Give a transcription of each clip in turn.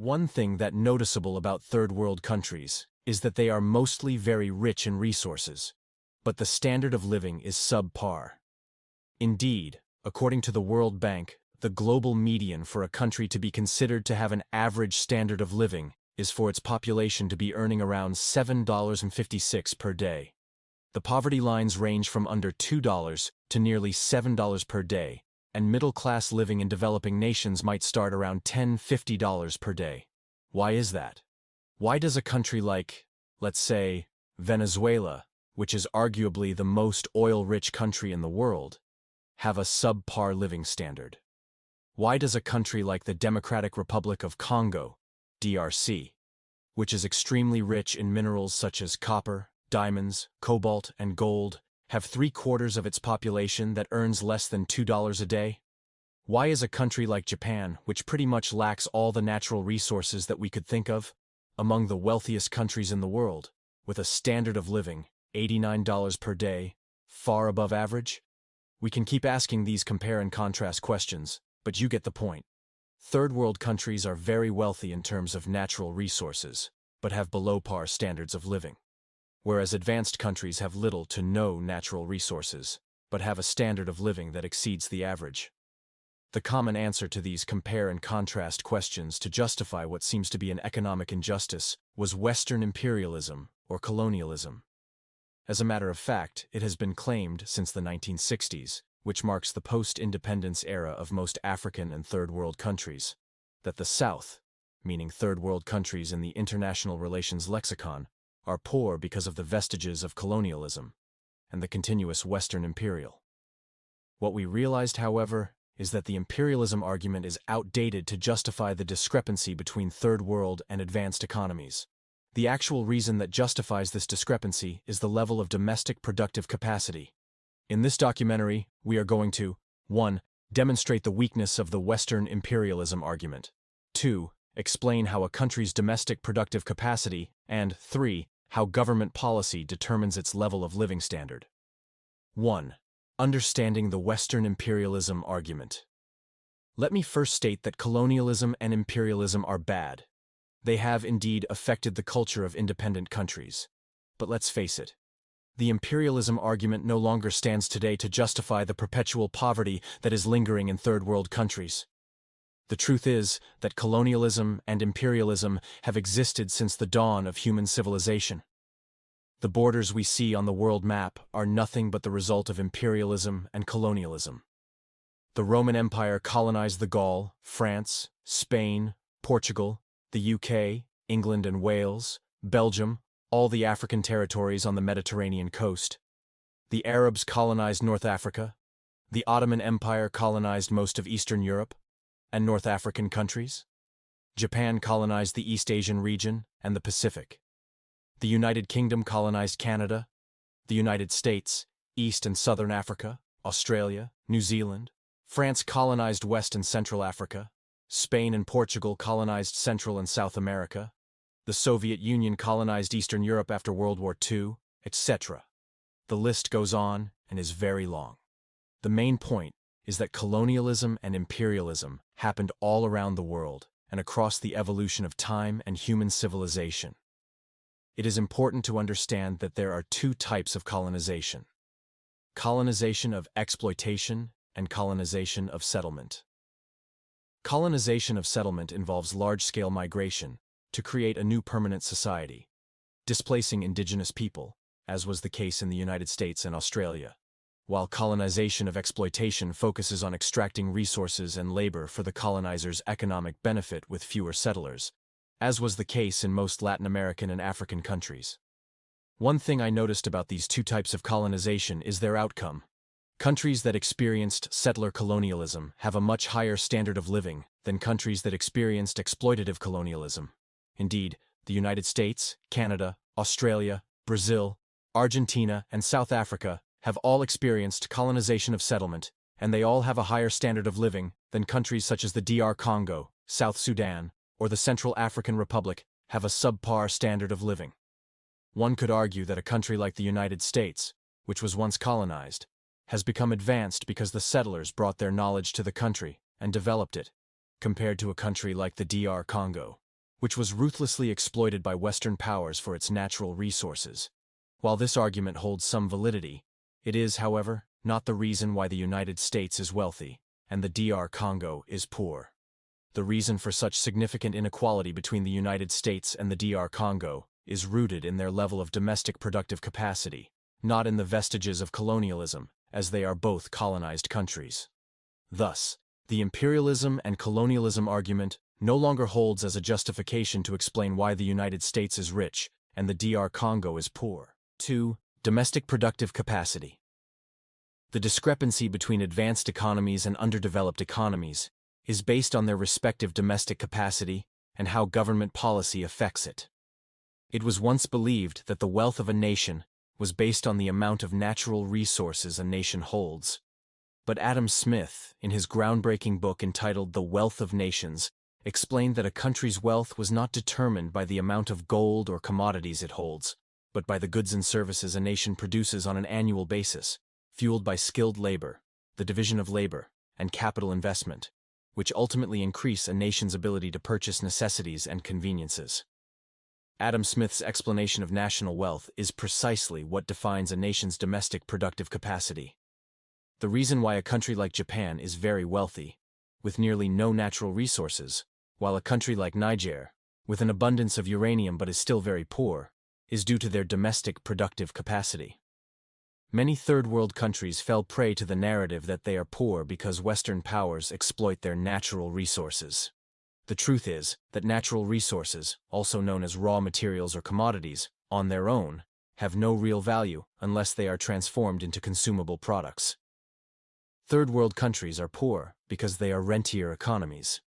one thing that's noticeable about third world countries is that they are mostly very rich in resources, but the standard of living is subpar. Indeed, according to the World Bank, the global median for a country to be considered to have an average standard of living is for its population to be earning around $7.56 per day. The poverty lines range from under $2 to nearly $7 per day, and middle-class living in developing nations might start around $10–50 per day. Why is that? Why does a country like, let's say, Venezuela, which is arguably the most oil-rich country in the world, have a subpar living standard? Why does a country like the Democratic Republic of Congo, DRC, which is extremely rich in minerals such as copper, diamonds, cobalt, and gold, have 3/4 of its population that earns less than $2 a day? Why is a country like Japan, which pretty much lacks all the natural resources that we could think of, among the wealthiest countries in the world, with a standard of living, $89 per day, far above average? We can keep asking these compare and contrast questions, but you get the point. Third world countries are very wealthy in terms of natural resources, but have below-par standards of living, whereas advanced countries have little to no natural resources, but have a standard of living that exceeds the average. The common answer to these compare and contrast questions to justify what seems to be an economic injustice was Western imperialism or colonialism. As a matter of fact, it has been claimed since the 1960s, which marks the post-independence era of most African and third world countries, that the South, meaning third world countries in the international relations lexicon, are poor because of the vestiges of colonialism and the continuous Western imperial. What we realized, however, is that the imperialism argument is outdated to justify the discrepancy between third world and advanced economies. The actual reason that justifies this discrepancy is the level of domestic productive capacity. In this documentary, we are going to 1. Demonstrate the weakness of the Western imperialism argument, 2. Explain how a country's domestic productive capacity, and 3. How government policy determines its level of living standard. 1. Understanding the Western imperialism argument. Let me first state that colonialism and imperialism are bad. They have indeed affected the culture of independent countries. But let's face it, the imperialism argument no longer stands today to justify the perpetual poverty that is lingering in third world countries. The truth is that colonialism and imperialism have existed since the dawn of human civilization. The borders we see on the world map are nothing but the result of imperialism and colonialism. The Roman Empire colonized the Gaul, France, Spain, Portugal, the UK, England and Wales, Belgium, all the African territories on the Mediterranean coast. The Arabs colonized North Africa. The Ottoman Empire colonized most of Eastern Europe and North African countries. Japan colonized the East Asian region and the Pacific. The United Kingdom colonized Canada, the United States, East and Southern Africa, Australia, New Zealand. France colonized West and Central Africa. Spain and Portugal colonized Central and South America. The Soviet Union colonized Eastern Europe after World War II, etc. The list goes on and is very long. The main point is that colonialism and imperialism happened all around the world and across the evolution of time and human civilization. It is important to understand that there are two types of colonization: colonization of exploitation and colonization of settlement. Colonization of settlement involves large-scale migration to create a new permanent society, displacing indigenous people, as was the case in the United States and Australia, while colonization of exploitation focuses on extracting resources and labor for the colonizer's economic benefit with fewer settlers, as was the case in most Latin American and African countries. One thing I noticed about these two types of colonization is their outcome. Countries that experienced settler colonialism have a much higher standard of living than countries that experienced exploitative colonialism. Indeed, the United States, Canada, Australia, Brazil, Argentina, and South Africa have all experienced colonization of settlement, and they all have a higher standard of living than countries such as the DR Congo, South Sudan, or the Central African Republic have a subpar standard of living. One could argue that a country like the United States, which was once colonized, has become advanced because the settlers brought their knowledge to the country and developed it, compared to a country like the DR Congo, which was ruthlessly exploited by Western powers for its natural resources. While this argument holds some validity, it is, however, not the reason why the United States is wealthy and the DR Congo is poor. The reason for such significant inequality between the United States and the DR Congo is rooted in their level of domestic productive capacity, not in the vestiges of colonialism, as they are both colonized countries. Thus, the imperialism and colonialism argument no longer holds as a justification to explain why the United States is rich and the DR Congo is poor. 2. Domestic productive capacity. The discrepancy between advanced economies and underdeveloped economies is based on their respective domestic capacity and how government policy affects it. It was once believed that the wealth of a nation was based on the amount of natural resources a nation holds. But Adam Smith, in his groundbreaking book entitled The Wealth of Nations, explained that a country's wealth was not determined by the amount of gold or commodities it holds, but by the goods and services a nation produces on an annual basis, fueled by skilled labor, the division of labor, and capital investment, which ultimately increase a nation's ability to purchase necessities and conveniences. Adam Smith's explanation of national wealth is precisely what defines a nation's domestic productive capacity. The reason why a country like Japan is very wealthy, with nearly no natural resources, while a country like Niger, with an abundance of uranium but is still very poor, is due to their domestic productive capacity. Many third-world countries fell prey to the narrative that they are poor because Western powers exploit their natural resources. The truth is that natural resources, also known as raw materials or commodities, on their own, have no real value unless they are transformed into consumable products. Third-world countries are poor because they are rentier economies.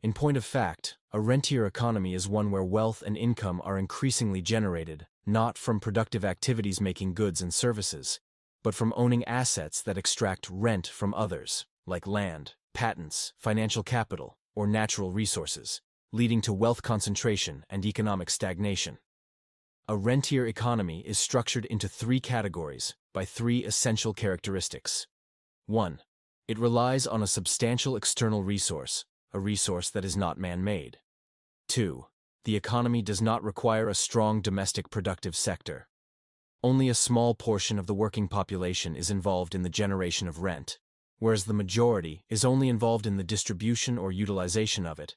In point of fact, a rentier economy is one where wealth and income are increasingly generated, not from productive activities making goods and services, but from owning assets that extract rent from others, like land, patents, financial capital, or natural resources, leading to wealth concentration and economic stagnation. A rentier economy is structured into three categories by three essential characteristics. 1. It relies on a substantial external resource, a resource that is not man-made. 2. The economy does not require a strong domestic productive sector. Only a small portion of the working population is involved in the generation of rent, whereas the majority is only involved in the distribution or utilization of it.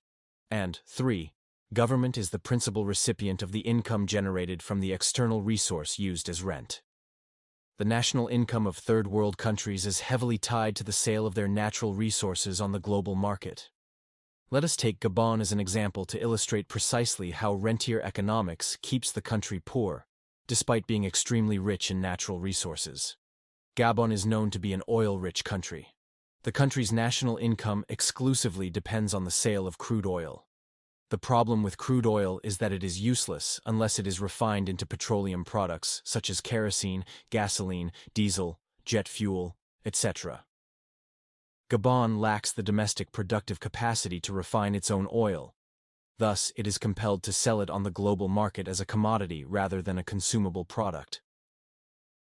And 3. Government is the principal recipient of the income generated from the external resource used as rent. The national income of third-world countries is heavily tied to the sale of their natural resources on the global market. Let us take Gabon as an example to illustrate precisely how rentier economics keeps the country poor, despite being extremely rich in natural resources. Gabon is known to be an oil-rich country. The country's national income exclusively depends on the sale of crude oil. The problem with crude oil is that it is useless unless it is refined into petroleum products such as kerosene, gasoline, diesel, jet fuel, etc. Gabon lacks the domestic productive capacity to refine its own oil. Thus, it is compelled to sell it on the global market as a commodity rather than a consumable product.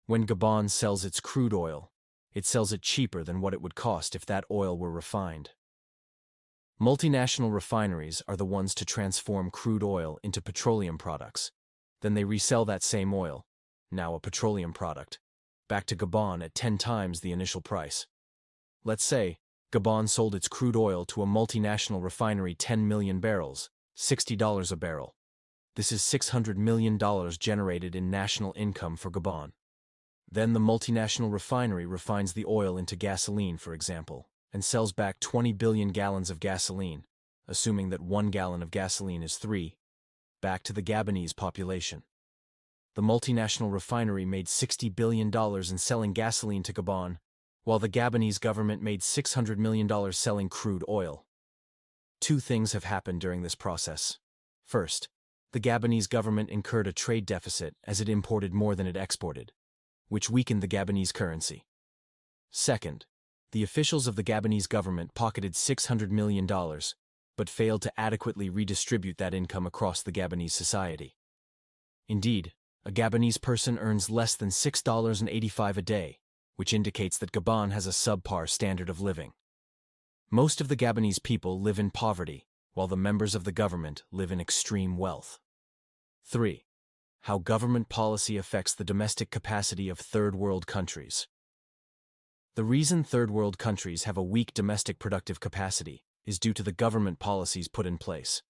When Gabon sells its crude oil, it sells it cheaper than what it would cost if that oil were refined. Multinational refineries are the ones to transform crude oil into petroleum products. Then they resell that same oil, now a petroleum product, back to Gabon at 10 times the initial price. Let's say Gabon sold its crude oil to a multinational refinery 10 million barrels, $60 a barrel. This is $600 million generated in national income for Gabon. Then the multinational refinery refines the oil into gasoline, for example, and sells back 20 billion gallons of gasoline, assuming that 1 gallon of gasoline is 3, back to the Gabonese population. The multinational refinery made $60 billion in selling gasoline to Gabon, while the Gabonese government made $600 million selling crude oil. Two things have happened during this process. First, the Gabonese government incurred a trade deficit as it imported more than it exported, which weakened the Gabonese currency. Second, the officials of the Gabonese government pocketed $600 million, but failed to adequately redistribute that income across the Gabonese society. Indeed, a Gabonese person earns less than $6.85 a day, which indicates that Gabon has a subpar standard of living. Most of the Gabonese people live in poverty, while the members of the government live in extreme wealth. 3. How government policy affects the domestic capacity of third world countries. The reason third world countries have a weak domestic productive capacity is due to the government policies put in place.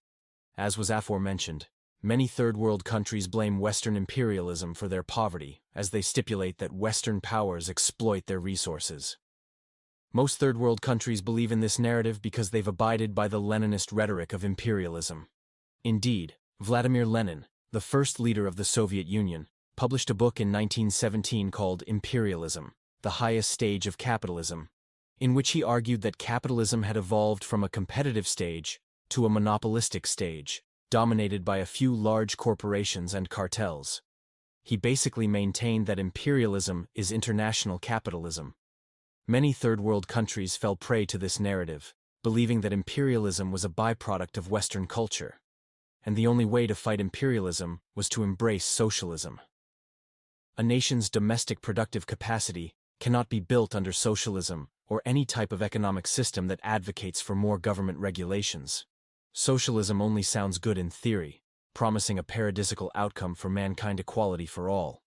As was aforementioned, many third world countries blame Western imperialism for their poverty, as they stipulate that Western powers exploit their resources. Most third world countries believe in this narrative because they've abided by the Leninist rhetoric of imperialism. Indeed, Vladimir Lenin, the first leader of the Soviet Union, published a book in 1917 called Imperialism, the Highest Stage of Capitalism, in which he argued that capitalism had evolved from a competitive stage to a monopolistic stage, dominated by a few large corporations and cartels. He basically maintained that imperialism is international capitalism. Many third world countries fell prey to this narrative, believing that imperialism was a byproduct of Western culture, and the only way to fight imperialism was to embrace socialism. A nation's domestic productive capacity cannot be built under socialism or any type of economic system that advocates for more government regulations. Socialism only sounds good in theory, promising a paradisical outcome for mankind equality for all.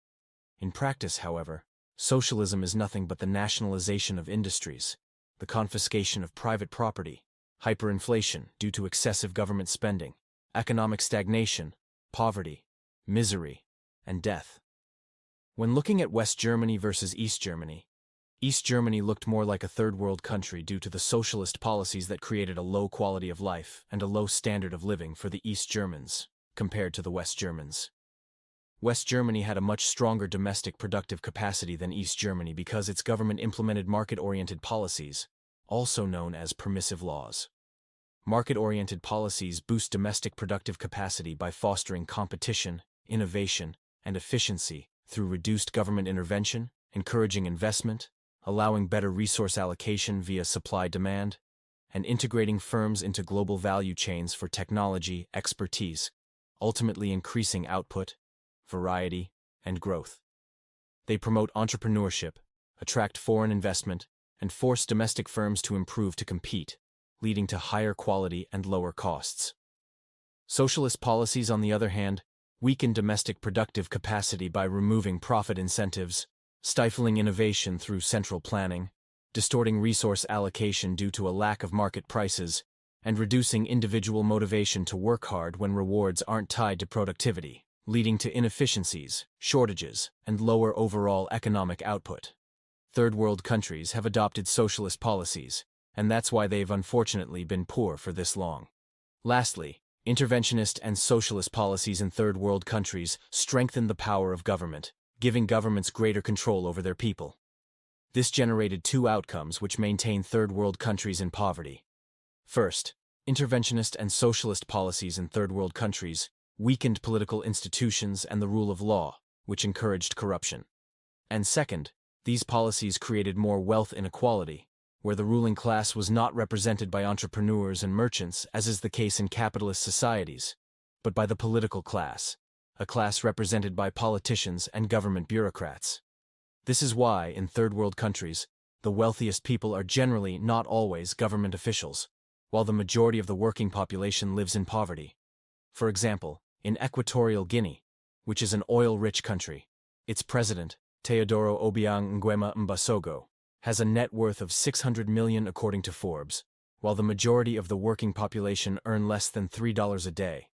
In practice, however, socialism is nothing but the nationalization of industries, the confiscation of private property, hyperinflation due to excessive government spending, economic stagnation, poverty, misery, and death. When looking at West Germany versus East Germany looked more like a third world country due to the socialist policies that created a low quality of life and a low standard of living for the East Germans, compared to the West Germans. West Germany had a much stronger domestic productive capacity than East Germany because its government implemented market-oriented policies, also known as permissive laws. Market-oriented policies boost domestic productive capacity by fostering competition, innovation, and efficiency through reduced government intervention, encouraging investment, allowing better resource allocation via supply-demand, and integrating firms into global value chains for technology expertise, ultimately increasing output, variety, and growth. They promote entrepreneurship, attract foreign investment, and force domestic firms to improve to compete, leading to higher quality and lower costs. Socialist policies, on the other hand, weaken domestic productive capacity by removing profit incentives, stifling innovation through central planning, distorting resource allocation due to a lack of market prices, and reducing individual motivation to work hard when rewards aren't tied to productivity, leading to inefficiencies, shortages, and lower overall economic output. Third world countries have adopted socialist policies, and that's why they've unfortunately been poor for this long. Lastly, interventionist and socialist policies in third world countries strengthen the power of government, giving governments greater control over their people. This generated two outcomes which maintain third world countries in poverty. First, interventionist and socialist policies in third world countries weakened political institutions and the rule of law, which encouraged corruption. And second, these policies created more wealth inequality, where the ruling class was not represented by entrepreneurs and merchants, as is the case in capitalist societies, but by the political class, a class represented by politicians and government bureaucrats. This is why, in third world countries, the wealthiest people are generally not always government officials, while the majority of the working population lives in poverty. For example, in Equatorial Guinea, which is an oil-rich country, its president, Teodoro Obiang Nguema Mbasogo, has a net worth of $600 million according to Forbes, while the majority of the working population earn less than $3 a day.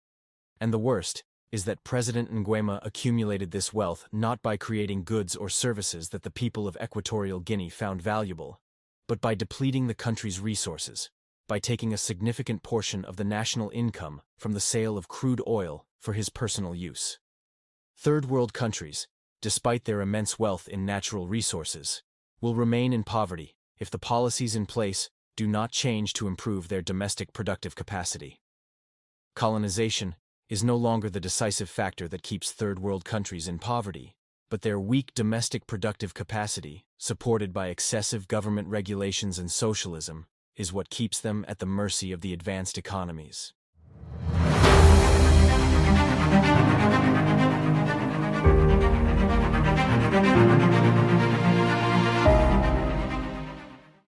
And the worst is that President Nguema accumulated this wealth not by creating goods or services that the people of Equatorial Guinea found valuable, but by depleting the country's resources, by taking a significant portion of the national income from the sale of crude oil for his personal use. Third world countries, despite their immense wealth in natural resources, will remain in poverty if the policies in place do not change to improve their domestic productive capacity. Colonization is no longer the decisive factor that keeps third world countries in poverty, but their weak domestic productive capacity, supported by excessive government regulations and socialism, is what keeps them at the mercy of the advanced economies.